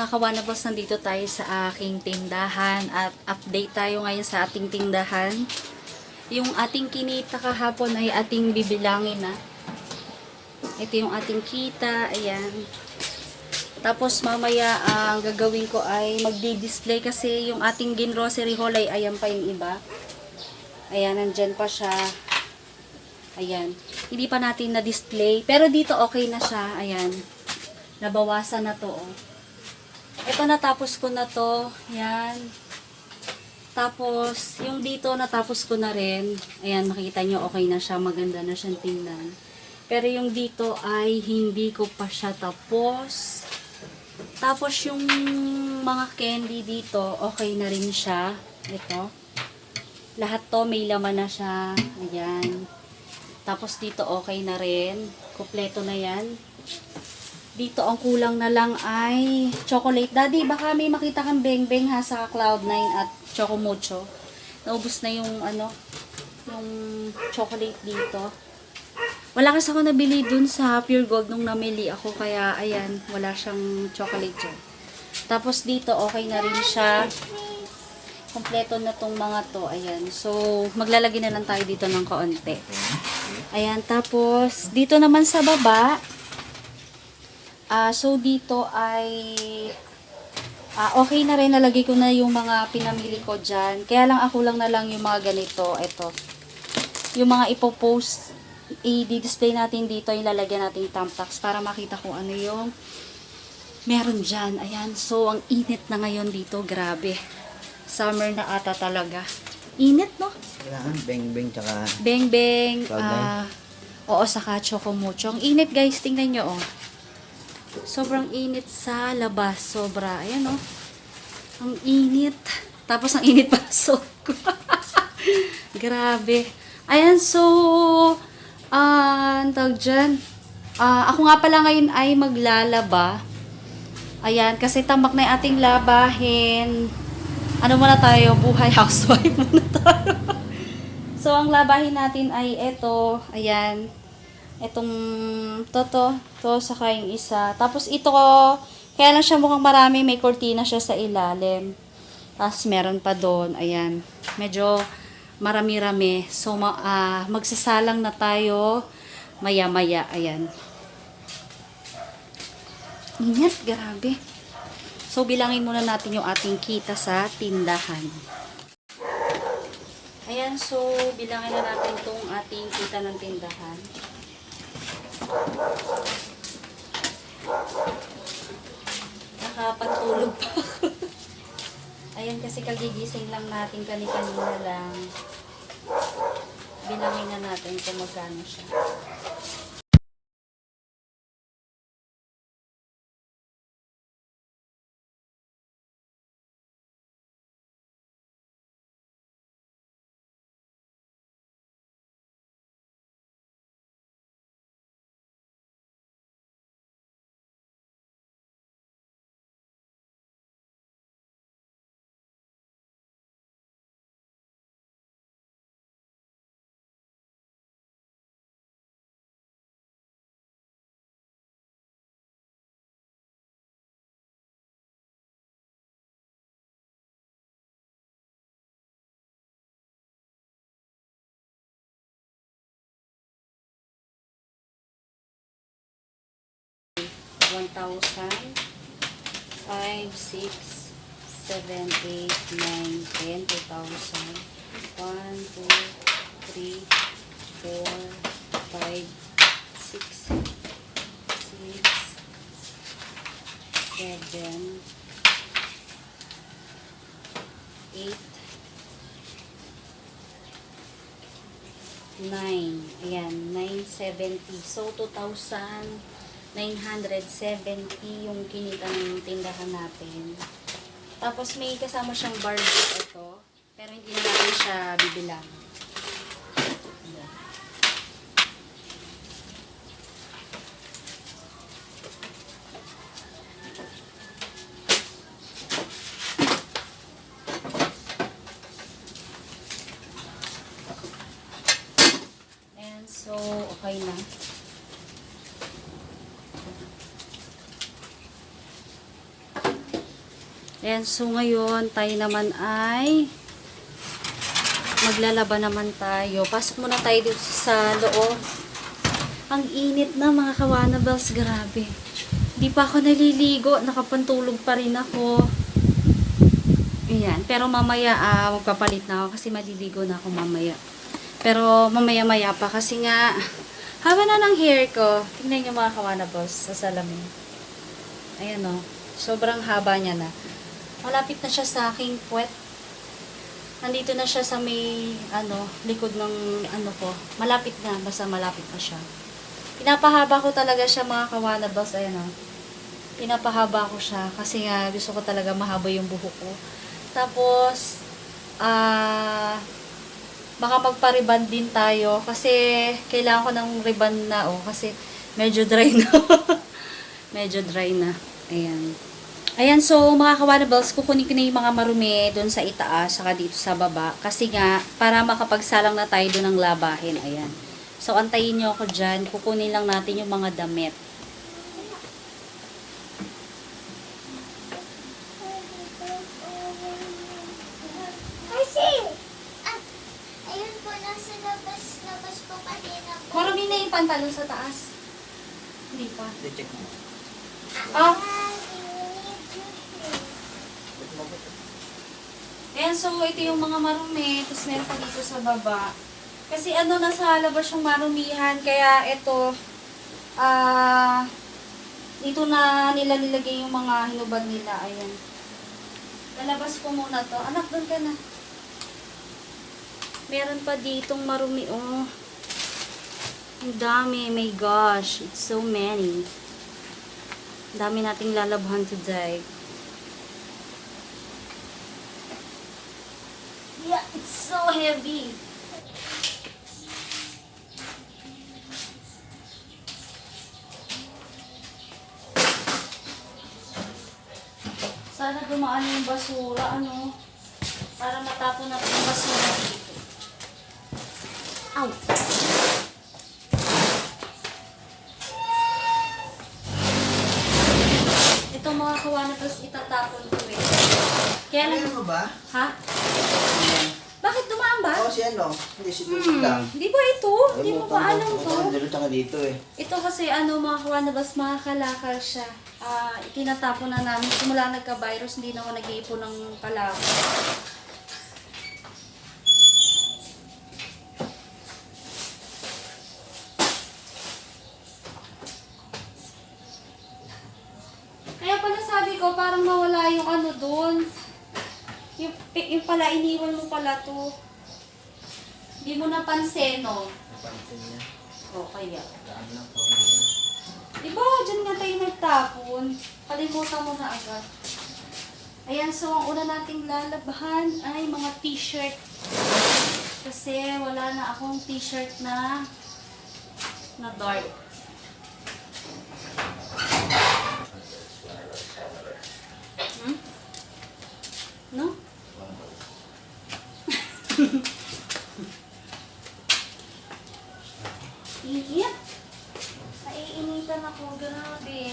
mga kawanabos, nandito tayo sa aking tindahan at update tayo ngayon sa ating tindahan. Yung ating kinita kahapon ay ating bibilangin na. Ito yung ating kita, ayan. Tapos mamaya ang gagawin ko ay magdi-display kasi yung ating grocery haul ay ayan pa yung iba. Ayan, nandyan pa siya. Ayan. Hindi pa natin na-display. Pero dito okay na siya. Ayan. Nabawasan na to, oh. Ito natapos ko na to. Yan. Tapos, yung dito natapos ko na rin. Ayan, makikita nyo okay na siya. Maganda na siyang tingnan. Pero yung dito ay hindi ko pa siya tapos. Tapos yung mga candy dito, okay na rin siya. Ito. Lahat to may laman na siya. Ayan. Tapos dito okay na rin. Kompleto na yan. Dito ang kulang na lang ay chocolate. Daddy, baka may makita kang beng-beng ha sa Cloud9 at Choco Mucho. Naubos na yung ano, yung chocolate dito. Wala kasi ako nabili dun sa Pure Gold nung namili ako. Kaya ayan, wala siyang chocolate dyan. Tapos dito okay na rin siya. Kompleto na tong mga to. Ayan. So, maglalagay na lang tayo dito ng kaunti. Ayan. Tapos, dito naman sa baba, so dito ay okay na rin, nalagay ko na yung mga pinamili ko dyan. Kaya lang ako lang na lang yung mga ganito. Ito. Yung mga ipopost, i-display natin dito, yung lalagyan natin thumbtacks para makita kung ano yung meron dyan. Ayan. So, ang init na ngayon dito. Grabe. Summer na ata talaga. Init, no? Kailangan beng-beng tsaka Beng-beng. Cloud9. Oo, saka Choco Mucho. Ang init, guys. Tingnan nyo, oh. Sobrang init sa labas. Sobra. Ayan, oh. Ang init. Tapos, ang init pa sa ko. Grabe. Ayan, so, ang tawag dyan. Ako nga pala ngayon ay maglalaba. Ayan, kasi tambak na yung ating labahin. Ano muna tayo? Buhay housewife muna tayo. So, ang labahin natin ay ito. Ayan. Itong to, saka yung isa. Tapos ito, kaya lang siya mukhang marami, may cortina siya sa ilalim. Tapos meron pa doon, ayan. Medyo marami-rami. So, magsasalang na tayo maya-maya, ayan. Ingat, grabe. So, bilangin muna natin yung ating kita sa tindahan. Ayan, so, bilangin na natin itong ating kita ng tindahan. Nakapagtulog pa ako. Ayan, kasi kagigising lang natin kanina lang. Bilangin na natin kung magkano siya. $1,000, 5, 6, 7, 8, 9, 10, 2,000, 1, 2, 3, 4, 5, 6, 7, 8, 9. Ayan, 970. So, 2,970 yung kinita ng tindahan natin. Tapos, may kasama siyang bar ito. Pero hindi na natin siya bibilang. So, okay na. Ayan, so ngayon, tayo naman ay maglalaba naman tayo. Pasok muna tayo dito sa loob. Ang init na mga kawanabels, grabe. Di pa ako naliligo, nakapantulog pa rin ako. Ayan, pero mamaya magpapalit na ako kasi maliligo na ako mamaya. Pero mamaya-maya pa kasi nga, haba na ng hair ko. Tingnan nyo mga kawanabels sa salamin. Ayan o, sobrang haba niya na. Malapit na siya sa aking puwet. Nandito na siya sa may, likod ng, ko. Malapit na, basta malapit na siya. Pinapahaba ko talaga siya mga kawanabels. Ayan o. Pinapahaba ko siya kasi nga gusto ko talaga mahaba yung buhok ko. Tapos, baka magpa-ribbon din tayo kasi kailangan ko ng ribbon na kasi medyo dry na. Medyo dry na. Ayan. Ayan, so mga kawanabels, kukunin ko na yung mga marumi doon sa itaas saka dito sa baba kasi nga para makapagsalang na tayo doon ng labahin. Ayan. So, antayin nyo ako dyan. Kukunin lang natin yung mga damit. Ayun po, nasa labas po kanina po. Marumi na yung pantalon sa taas. Hindi pa. check mo. Ayan, so ito yung mga marumi. Tapos meron pa dito sa baba. Kasi nasa labas yung marumihan. Kaya ito, dito na nila nilagay yung mga hinubad nila. Ayan. Lalabas ko muna to. Anak, doon ka na. Meron pa ditong marumi. Oh. Ang dami. My gosh. It's so many. Ang dami nating lalabhan today. Yeah, it's so heavy. Sana dumaan yung basura, para matapon natin yung basura dito. Ow! Ito mga kawanabels, itatapon ko eh. Kaya lang, Ano ba? ha? Bakit dumaan ba? Oo, si Hindi, si Tulog lang. Di ba ito? Di mo ba alam to? Dito tsaka dito eh. Ito kasi mga kawanabels, mga kalakal siya. Itinatapon na namin. Simula nagka-virus, hindi na ako nag-iipon ng kalakal. Kaya pala sabi ko, parang mawala yung doon. Yung pala, iniwan mo pala to. Hindi mo napansin, no? Napansin niya. O, kaya. Daan lang po niya. Diba, dyan nga tayo nagtapon. Kalimutan mo na agad. Ayan, so ang una nating lalabahan ay mga t-shirt. Kasi wala na akong t-shirt na dark. No? Init. Naiinitan ako. Grabe.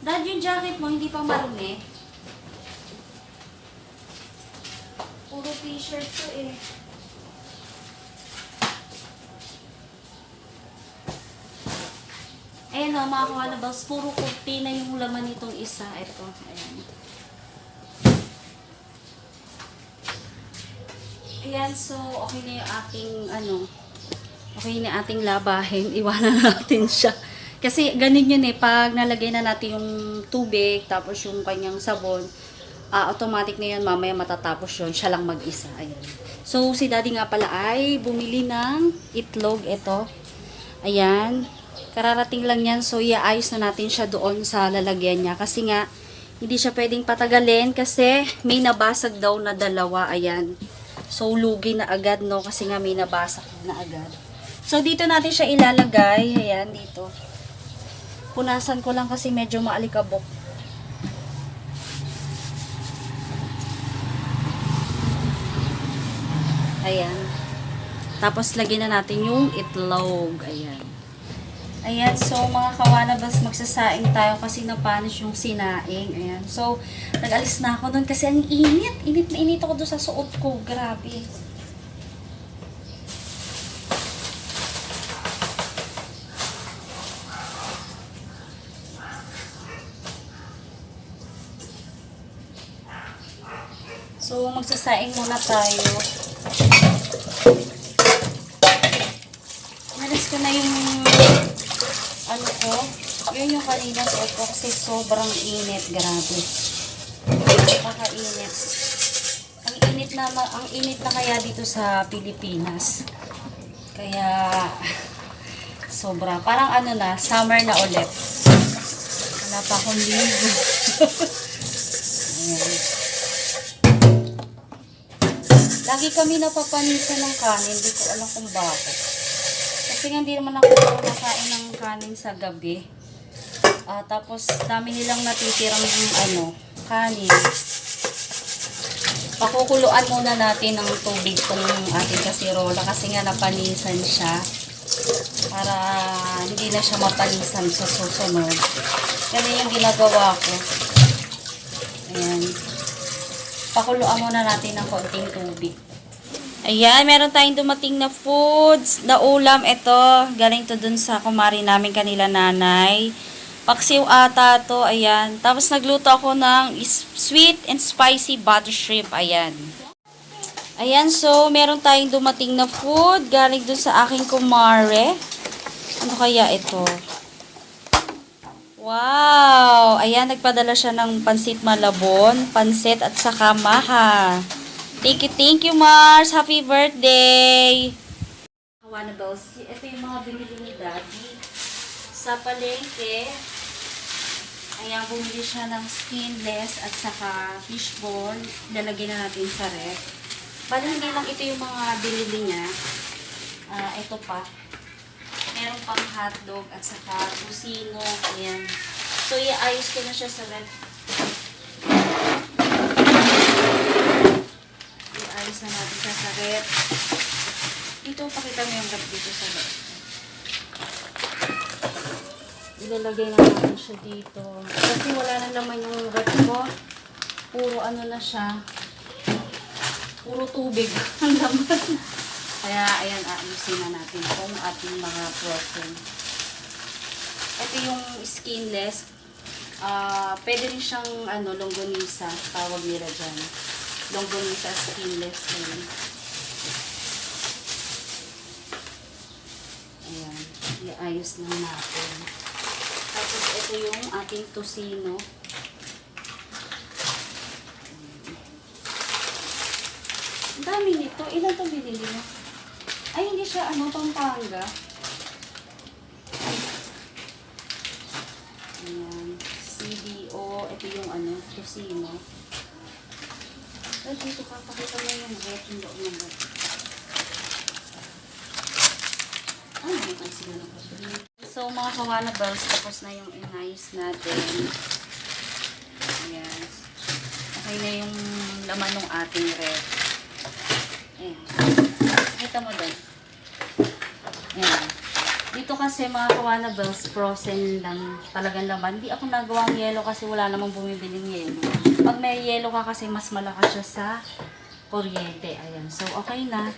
Dad, yung jacket mo, hindi pa marumi. Puro t-shirt to eh. Ayan o, mga kawanabels, puro kurti na yung laman nitong isa. Ito, ayan. Ayan, so, okay na yung ating, okay na ating labahin. Iwanan natin siya. Kasi, ganun yun pag nalagay na natin yung tubig, tapos yung kanyang sabon, automatic na yun, mamaya matatapos yun, siya lang mag-isa. Ayan. So, si daddy nga pala ay bumili ng itlog, ito. Ayan. Kararating lang yan, so iaayos na natin siya doon sa lalagyan niya. Kasi nga, hindi siya pwedeng patagalin kasi may nabasag daw na dalawa. Ayan. So, lugi na agad, no? Kasi nga may nabasag na agad. So, dito natin siya ilalagay. Ayan, dito. Punasan ko lang kasi medyo maalikabok. Ayan. Tapos, lagyan na natin yung itlog. Ayan. Ayan, so mga kawanabas, magsasaing tayo kasi napanis yung sinaing. Ayan, so nag-alis na ako doon kasi ang init. Init na init ako doon sa suot ko. Grabe. So, magsasaing muna tayo. Nalis ko na yung ano ko. Yun yung kanina suot ko kasi sobrang init. Grabe. Napaka-init. Ang init na kaya dito sa Pilipinas. Kaya sobra. Parang ano na, summer na ulit. Wala pa akong ligo. Ayan. Lagi kami napapanisan ng kanin. Hindi ko alam kung bakit. Kasi nga hindi naman ako nakain ng kanin sa gabi. Tapos dami nilang natitirang kanin. Pakukuluan muna natin ng tubig tong ating kasirola kasi nga napanisan siya. Para hindi na siya mapanisan sa susunod. Ganyan yung ginagawa ko. Ayan. Pakuluan muna natin ng konting tubig. Ayan, meron tayong dumating na foods, na ulam. Ito, galing to dun sa kumari namin kanila nanay. Paksiw ata to, ayan. Tapos nagluto ako ng sweet and spicy butter shrimp, ayan. Ayan, so meron tayong dumating na food, galing dun sa aking kumare. Ano kaya ito? Wow! Ayan, nagpadala siya ng pansit malabon, pansit at saka maha. Thank you, Mars! Happy birthday! Kawanabels, ito yung mga binili ni Daddy sa palengke. Ayan, bumili siya ng skinless at saka fishball. Lalagyan na natin sa ref. Bali, hindi lang ito yung mga binili niya. Ito pa. Meron pang hotdog at saka tusino. Ayan. So, iayos ko na siya sa ref. Iayos na natin siya sa ref. Dito, pakita mo yung ref dito sa ref. Ilalagay na natin siya dito. Kasi wala na naman yung ref ko. Puro ano na siya. Puro tubig ang laman. Kaya, ayan, ayusin na natin kung ating mga frozen. Ito yung skinless. Pwede rin siyang, longganisa. Tawag nila dyan. Longganisa skinless yun. Ayan. Iayos lang natin. Tapos, ito yung ating tusino. Ang dami nito. Ilan ito binili mo? Ay, hindi siya, Pampanga. Ayan. CDO. Ito yung, tusino. Ay, dito ka. Pakita mo yung red. Yung loob ng red. Ay, may sila na po. So, mga kawanabels, tapos na yung inayos natin. Ayan. Okay na yung laman ng ating red. Ayan. Kita mo doon. Ayan. Dito kasi mga kawanabels, frozen lang talagang laman. Hindi ako nagawang yelo kasi wala namang bumibiling yelo. Pag may yelo ka kasi mas malakas siya sa kuryente. Ayan. So, okay na.